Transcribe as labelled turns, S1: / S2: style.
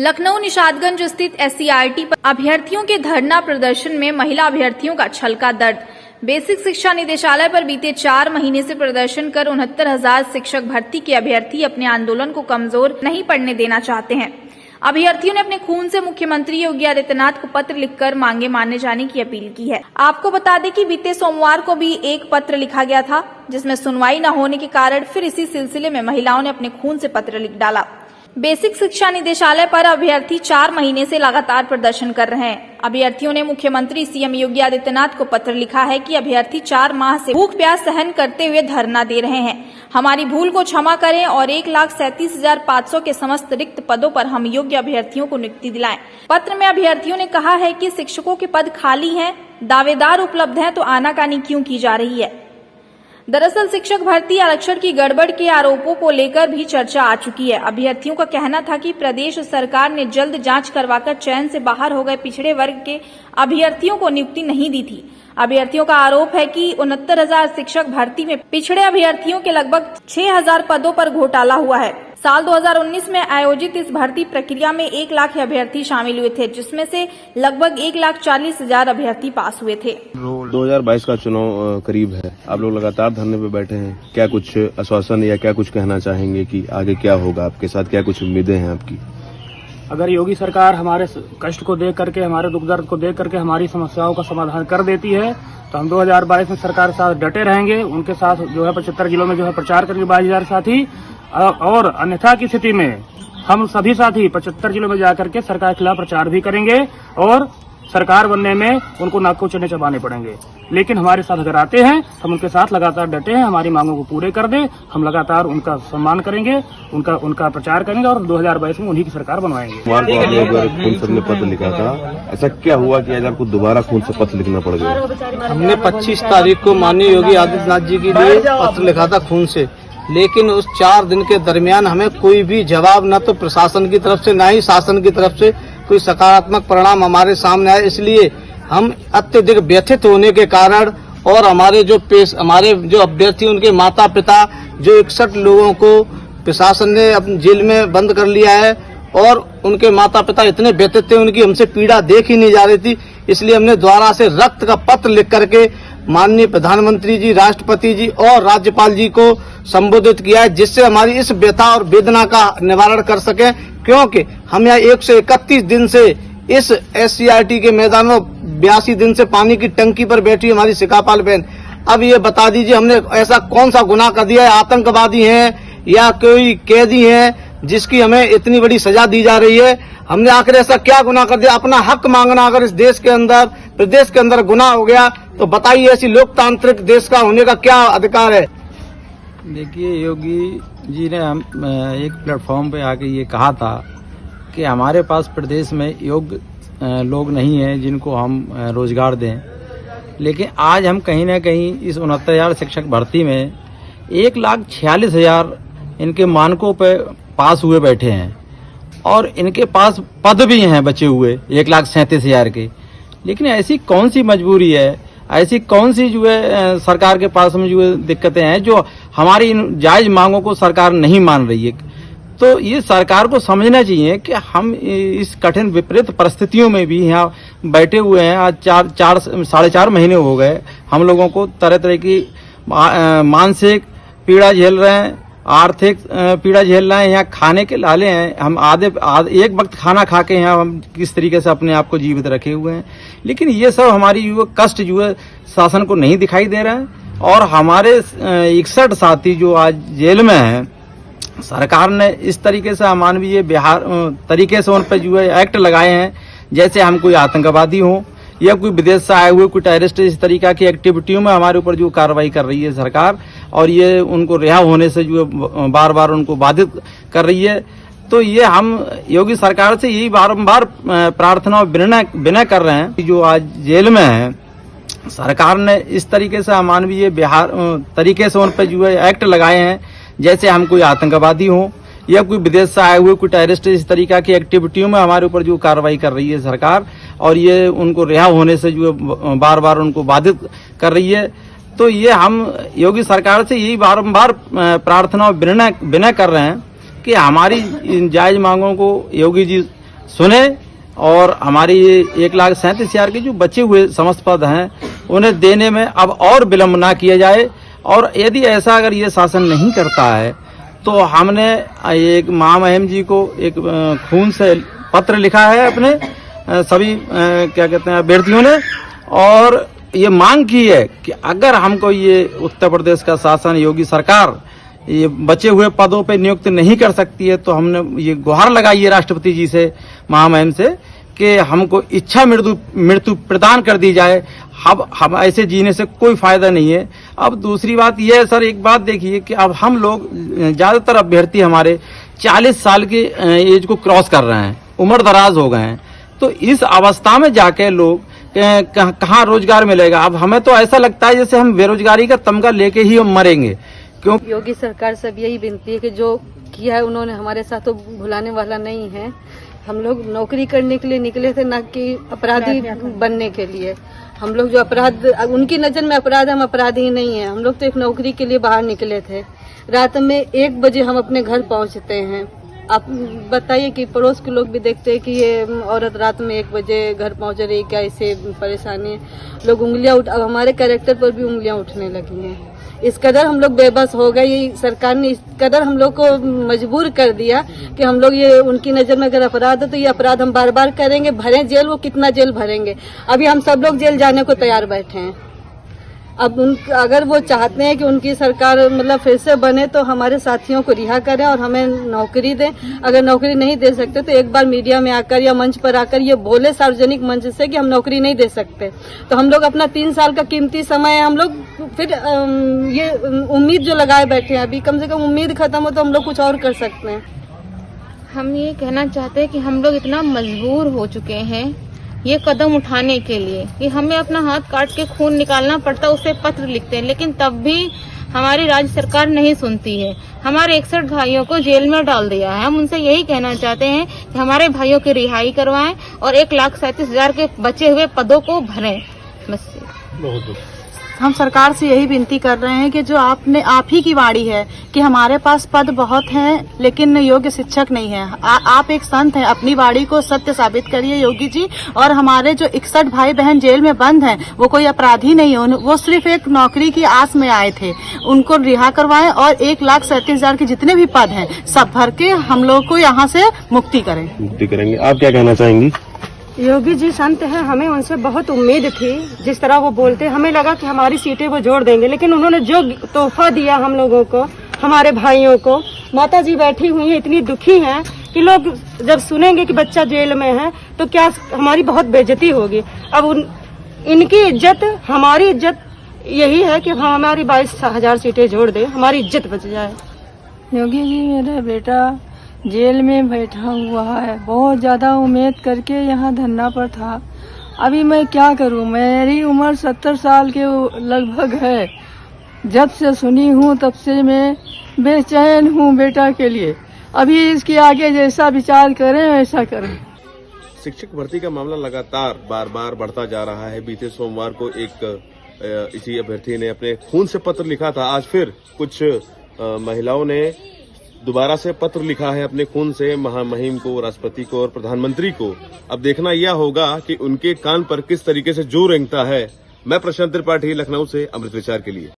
S1: लखनऊ निषादगंज स्थित SCRT पर अभ्यर्थियों के धरना प्रदर्शन में महिला अभ्यर्थियों का छलका दर्द। बेसिक शिक्षा निदेशालय पर बीते 4 महीने से प्रदर्शन कर 69,000 शिक्षक भर्ती के अभ्यर्थी अपने आंदोलन को कमजोर नहीं पड़ने देना चाहते हैं। अभ्यर्थियों ने अपने खून से मुख्यमंत्री योगी आदित्यनाथ को पत्र लिखकर मांगे माने जाने की अपील की है। आपको बता दें कि बीते सोमवार को भी एक पत्र लिखा गया था, जिसमें सुनवाई न होने के कारण फिर इसी सिलसिले में महिलाओं ने अपने खून से पत्र लिख डाला। बेसिक शिक्षा निदेशालय पर अभ्यर्थी 4 महीने से लगातार प्रदर्शन कर रहे हैं। अभ्यर्थियों ने मुख्यमंत्री CM योगी आदित्यनाथ को पत्र लिखा है कि अभ्यर्थी 4 माह से भूख प्यास सहन करते हुए धरना दे रहे हैं। हमारी भूल को क्षमा करें और 1,37,500 के समस्त रिक्त पदों पर हम योग्य अभ्यर्थियों को नियुक्ति दिलाएं। पत्र में अभ्यर्थियों ने कहा है कि शिक्षकों के पद खाली हैं, दावेदार उपलब्ध हैं, तो आनाकानी क्यों की जा रही है। दरअसल शिक्षक भर्ती आरक्षण की गड़बड़ के आरोपों को लेकर भी चर्चा आ चुकी है। अभ्यर्थियों का कहना था कि प्रदेश सरकार ने जल्द जांच करवाकर चयन से बाहर हो गए पिछड़े वर्ग के अभ्यर्थियों को नियुक्ति नहीं दी थी। अभ्यर्थियों का आरोप है कि 69,000 शिक्षक भर्ती में पिछड़े अभ्यर्थियों के लगभग 6,000 पदों पर घोटाला हुआ है। साल 2019 में आयोजित इस भर्ती प्रक्रिया में 1 लाख अभ्यर्थी शामिल हुए थे, जिसमें से लगभग 1,40,000 अभ्यर्थी पास हुए थे।
S2: 2022 का चुनाव करीब है, आप लोग लगातार धरने पे बैठे हैं। क्या कुछ आश्वासन या क्या कुछ कहना चाहेंगे कि आगे क्या होगा आपके साथ, क्या कुछ उम्मीदें हैं आपकी?
S3: अगर योगी सरकार हमारे कष्ट को देख करके, हमारे दुख दर्द को देख करके हमारी समस्याओं का समाधान कर देती है तो हम 2022 में सरकार के साथ डटे रहेंगे। उनके साथ जो है 75 जिलों में जो है प्रचार करेंगे 22,000 साथी, और अन्यथा की स्थिति में हम सभी साथी 75 जिलों में जाकर के सरकार के खिलाफ प्रचार भी करेंगे और सरकार बनने में उनको नाक को चने चबाने पड़ेंगे। लेकिन हमारे साथ अगर आते हैं हम उनके साथ लगातार डटे हैं, हमारी मांगों को पूरे कर दे, हम लगातार उनका सम्मान करेंगे, उनका प्रचार करेंगे और 2022 में उन्हीं की सरकार बनवाएंगे।
S2: आप लोग खून से पत्र लिखा था, ऐसा क्या हुआ कि आज आपको दोबारा खून से पत्र लिखना पड़ गया?
S4: हमने 25 तारीख को माननीय योगी आदित्यनाथ जी के लिए पत्र लिखा था खून से, लेकिन उस 4 दिन के दरमियान हमें कोई भी जवाब न तो प्रशासन की तरफ से न ही शासन की तरफ से कोई सकारात्मक परिणाम हमारे सामने आए। इसलिए हम अत्यधिक व्यथित होने के कारण और हमारे जो अभ्यर्थी उनके माता पिता जो 61 लोगों को प्रशासन ने अपनी जेल में बंद कर लिया है और उनके माता पिता इतने व्यथित थे, उनकी हमसे पीड़ा देख ही नहीं जा रही थी। इसलिए हमने द्वारा से रक्त का पत्र लिख करके माननीय प्रधानमंत्री जी, राष्ट्रपति जी और राज्यपाल जी को संबोधित किया है, जिससे हमारी इस व्यथा और वेदना का निवारण कर सके। क्योंकि हम यहाँ 131 दिन से इस SCRT के मैदान में 82 दिन से पानी की टंकी पर बैठी हमारी शिकापाल बहन, अब ये बता दीजिए हमने ऐसा कौन सा गुनाह कर दिया है, आतंकवादी हैं या कोई कैदी हैं जिसकी हमें इतनी बड़ी सजा दी जा रही है? हमने आखिर ऐसा क्या गुनाह कर दिया? अपना हक मांगना अगर इस देश के अंदर, प्रदेश के अंदर गुनाह हो गया तो बताइए ऐसी लोकतांत्रिक देश का होने का क्या अधिकार है?
S5: देखिए, योगी जी ने एक प्लेटफॉर्म पे आके ये कहा था कि हमारे पास प्रदेश में योग्य लोग नहीं हैं जिनको हम रोजगार दें, लेकिन आज हम कहीं ना कहीं इस 69,000 शिक्षक भर्ती में 1,46,000 इनके मानकों पे पास हुए बैठे हैं और इनके पास पद भी हैं बचे हुए 1,37,000 के। लेकिन ऐसी कौन सी मजबूरी है, ऐसी कौन सी जो है सरकार के पास में जो है दिक्कतें हैं जो हमारी इन जायज मांगों को सरकार नहीं मान रही है? तो ये सरकार को समझना चाहिए कि हम इस कठिन विपरीत परिस्थितियों में भी यहाँ बैठे हुए हैं। आज 4.5 महीने हो गए हम लोगों को तरह तरह की मानसिक पीड़ा झेल रहे हैं, आर्थिक पीड़ा झेल रहे हैं, यहाँ खाने के लाले हैं। हम एक वक्त खाना खा के यहाँ हम किस तरीके से अपने आप को जीवित रखे हुए हैं, लेकिन ये सब हमारी जो कष्ट जो है शासन को नहीं दिखाई दे रहा है। और हमारे 61 साथी जो आज जेल में हैं, सरकार ने इस तरीके से अमानवीय तरीके से उन पर जो है एक्ट लगाए हैं जैसे हम कोई आतंकवादी हो या कोई विदेश से आए हुए कोई टेररिस्ट। इस तरीका की एक्टिविटियों में हमारे ऊपर जो कार्रवाई कर रही है सरकार, और ये उनको रिहा होने से जो बार बार उनको बाधित कर रही है। तो ये हम योगी सरकार से यही बारंबार प्रार्थना और विनय कर रहे हैं कि जो आज जेल में है, सरकार ने इस तरीके से अमानवीय तरीके से उन पर जो है एक्ट लगाए हैं जैसे हम कोई आतंकवादी हो या कोई विदेश से आए हुए कोई टेररिस्ट। इस तरीका की एक्टिविटियों में हमारे ऊपर जो कार्रवाई कर रही है सरकार, और ये उनको रिहा होने से जो बार बार उनको बाधित कर रही है। तो ये हम योगी सरकार से यही बारंबार प्रार्थना और विनय कर रहे हैं कि हमारी इन जायज मांगों को योगी जी सुने और हमारी ये 1,37,000 के जो बचे हुए समस्त पद हैं उन्हें देने में अब और विलंब ना किया जाए। और यदि ऐसा अगर ये शासन नहीं करता है तो हमने एक महामहिम जी को एक खून से पत्र लिखा है अपने सभी क्या कहते हैं अभ्यर्थियों ने, और ये मांग की है कि अगर हमको ये उत्तर प्रदेश का शासन योगी सरकार ये बचे हुए पदों पे नियुक्त नहीं कर सकती है तो हमने ये गुहार लगाई है राष्ट्रपति जी से, महामहिम से, कि हमको इच्छा मृत्यु प्रदान कर दी जाए। अब हम ऐसे जीने से कोई फायदा नहीं है। अब दूसरी बात यह है सर, एक बात देखिए कि अब हम लोग ज्यादातर अभ्यर्थी हमारे 40 साल की एज को क्रॉस कर रहे हैं, उम्र दराज हो गए हैं, तो इस अवस्था में जाके लोग कहाँ रोजगार मिलेगा। अब हमें तो ऐसा लगता है जैसे हम बेरोजगारी का तमगा लेके ही हम मरेंगे। क्यों?
S6: योगी सरकार से अब यही विनती है कि जो किया है उन्होंने हमारे साथ तो भुलाने वाला नहीं है। हम लोग नौकरी करने के लिए निकले थे, ना कि अपराधी बनने के लिए। हम लोग जो अपराध, उनकी नजर में अपराध, हम अपराधी नहीं है। हम लोग तो एक नौकरी के लिए बाहर निकले थे। रात में 1 बजे हम अपने घर पहुंचते हैं। आप बताइए कि पड़ोस के लोग भी देखते हैं कि ये औरत रात में 1 बजे घर पहुंच रही, क्या इसे परेशानी है। लोग उंगलियां अब हमारे कैरेक्टर पर भी उंगलियां उठने लगी हैं। इस कदर हम लोग बेबस हो गए। ये सरकार ने इस कदर हम लोग को मजबूर कर दिया कि हम लोग ये उनकी नजर में अगर अपराध है तो ये अपराध हम बार बार करेंगे। भरें जेल, वो कितना जेल भरेंगे। अभी हम सब लोग जेल जाने को तैयार बैठे हैं। अब अगर वो चाहते हैं कि उनकी सरकार मतलब फिर से बने तो हमारे साथियों को रिहा करें और हमें नौकरी दें। अगर नौकरी नहीं दे सकते तो एक बार मीडिया में आकर या मंच पर आकर ये बोले सार्वजनिक मंच से कि हम नौकरी नहीं दे सकते, तो हम लोग अपना 3 साल का कीमती समय हम लोग फिर ये उम्मीद जो लगाए बैठे हैं, अभी कम से कम उम्मीद खत्म हो तो हम लोग कुछ और कर सकते हैं।
S7: हम ये कहना चाहते हैं कि हम लोग इतना मजबूर हो चुके हैं ये कदम उठाने के लिए कि हमें अपना हाथ काट के खून निकालना पड़ता, उसे पत्र लिखते हैं, लेकिन तब भी हमारी राज्य सरकार नहीं सुनती है। हमारे 61 भाइयों को जेल में डाल दिया है। हम उनसे यही कहना चाहते हैं कि हमारे भाइयों की रिहाई करवाएं और 1,37,000 के बचे हुए पदों को भरें। बस
S8: हम सरकार से यही विनती कर रहे हैं कि जो आप ही की वाणी है कि हमारे पास पद बहुत हैं लेकिन योग्य शिक्षक नहीं है। आप एक संत हैं, अपनी वाणी को सत्य साबित करिए योगी जी। और हमारे जो 61 भाई बहन जेल में बंद हैं वो कोई अपराधी नहीं है, वो सिर्फ एक नौकरी की आस में आए थे। उनको रिहा करवाएं और 1,37,000 के जितने भी पद हैं सब भर के हम लोग को यहाँ से मुक्ति करेंगे।
S2: आप क्या कहना चाहेंगी?
S9: योगी जी संत हैं, हमें उनसे बहुत उम्मीद थी। जिस तरह वो बोलते, हमें लगा कि हमारी सीटें वो जोड़ देंगे, लेकिन उन्होंने जो तोहफा दिया हम लोगों को, हमारे भाइयों को, माता जी बैठी हुई हैं इतनी दुखी हैं कि लोग जब सुनेंगे कि बच्चा जेल में है तो क्या हमारी बहुत बेइज्जती होगी। अब इनकी इज्जत, हमारी इज्जत यही है कि हमारी 22,000 सीटें जोड़ दे, हमारी इज्जत बच जाए।
S10: योगी जी, मेरा बेटा जेल में बैठा हुआ है, बहुत ज्यादा उम्मीद करके यहाँ धरना पर था। अभी मैं क्या करूँ, मेरी उम्र 70 साल के लगभग है। जब से सुनी हूँ तब से मैं बेचैन हूँ बेटा के लिए। अभी इसके आगे जैसा विचार करें वैसा करें।
S2: शिक्षक भर्ती का मामला लगातार बार बार बढ़ता जा रहा है। बीते सोमवार को एक इसी अभ्यर्थी ने अपने खून से पत्र लिखा था। आज फिर कुछ महिलाओं ने दोबारा से पत्र लिखा है अपने खून से महामहिम को, राष्ट्रपति को और प्रधानमंत्री को। अब देखना यह होगा कि उनके कान पर किस तरीके से जोर रेंगता है। मैं प्रशांत त्रिपाठी, लखनऊ से अमृत विचार के लिए।